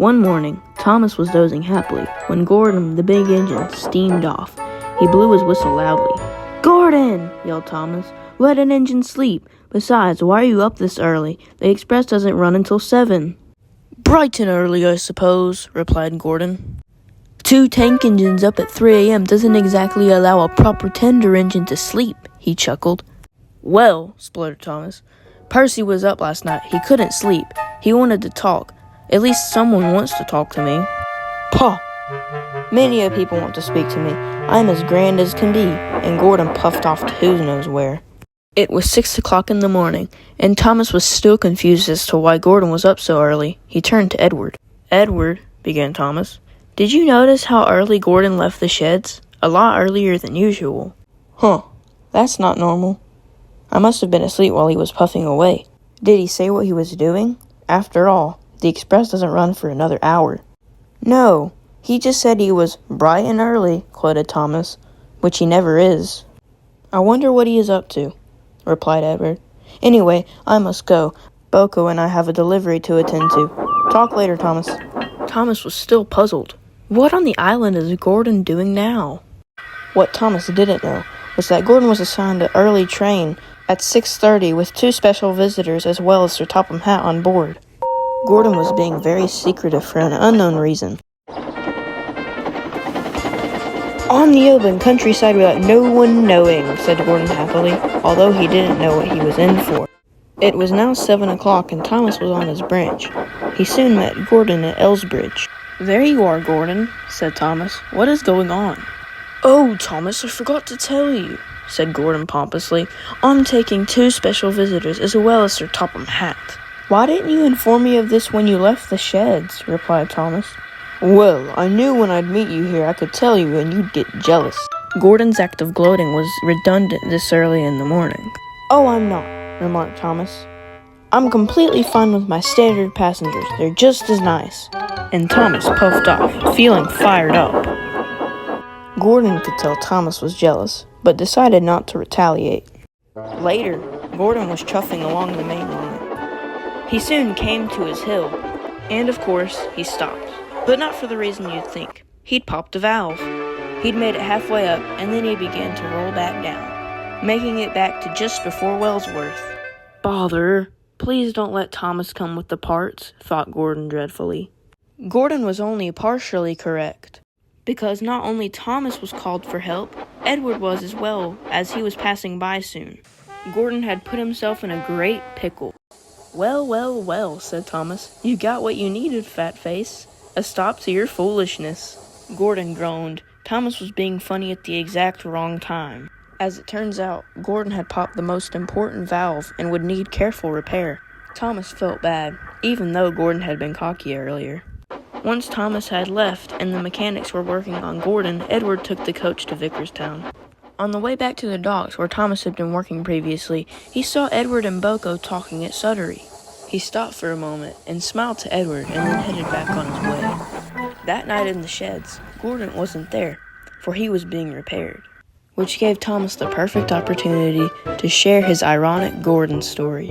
One morning, Thomas was dozing happily when Gordon, the big engine, steamed off. He blew his whistle loudly. "Gordon!" yelled Thomas. "Let an engine sleep. Besides, why are you up this early? The express doesn't run until 7. "Bright and early, I suppose," replied Gordon. "Two tank engines up at 3 a.m. doesn't exactly allow a proper tender engine to sleep," he chuckled. "Well," spluttered Thomas, "Percy was up last night. He couldn't sleep. He wanted to talk. At least someone wants to talk to me." "Pah! Many a people want to speak to me. I'm as grand as can be," and Gordon puffed off to who knows where. It was 6 o'clock in the morning, and Thomas was still confused as to why Gordon was up so early. He turned to Edward. "Edward," began Thomas, "did you notice how early Gordon left the sheds? A lot earlier than usual." "Huh, that's not normal. I must have been asleep while he was puffing away." "Did he say what he was doing? After all, the express doesn't run for another hour." "No, he just said he was bright and early," quoted Thomas, "which he never is." "I wonder what he is up to," replied Edward. "Anyway, I must go. Boko and I have a delivery to attend to. Talk later, Thomas." Thomas was still puzzled. What on the island is Gordon doing now? What Thomas didn't know was that Gordon was assigned an early train at 6:30 with 2 special visitors as well as Sir Topham Hatt on board. Gordon was being very secretive for an unknown reason. "On the open countryside without no one knowing," said Gordon happily, although he didn't know what he was in for. It was now 7 o'clock and Thomas was on his branch. He soon met Gordon at Elsbridge. "There you are, Gordon," said Thomas. "What is going on?" "Oh, Thomas, I forgot to tell you," said Gordon pompously. "I'm taking 2 special visitors as well as Sir Topham Hatt." "Why didn't you inform me of this when you left the sheds?" replied Thomas. "Well, I knew when I'd meet you here I could tell you and you'd get jealous." Gordon's act of gloating was redundant this early in the morning. "Oh, I'm not," remarked Thomas. "I'm completely fine with my standard passengers. They're just as nice." And Thomas puffed off, feeling fired up. Gordon could tell Thomas was jealous, but decided not to retaliate. Later, Gordon was chuffing along the main line. He soon came to his hill, and of course, he stopped. But not for the reason you'd think. He'd popped a valve. He'd made it halfway up, and then he began to roll back down, making it back to just before Wellsworth. "Bother! Please don't let Thomas come with the parts," thought Gordon dreadfully. Gordon was only partially correct, because not only Thomas was called for help, Edward was as well, as he was passing by soon. Gordon had put himself in a great pickle. "Well, well, well," said Thomas. "You got what you needed, fat face. A stop to your foolishness." Gordon groaned. Thomas was being funny at the exact wrong time. As it turns out, Gordon had popped the most important valve and would need careful repair. Thomas felt bad, even though Gordon had been cocky earlier. Once Thomas had left and the mechanics were working on Gordon, Edward took the coach to Vickerstown. On the way back to the docks where Thomas had been working previously, he saw Edward and Boko talking at Suttery. He stopped for a moment and smiled to Edward and then headed back on his way. That night in the sheds, Gordon wasn't there, for he was being repaired, which gave Thomas the perfect opportunity to share his ironic Gordon story.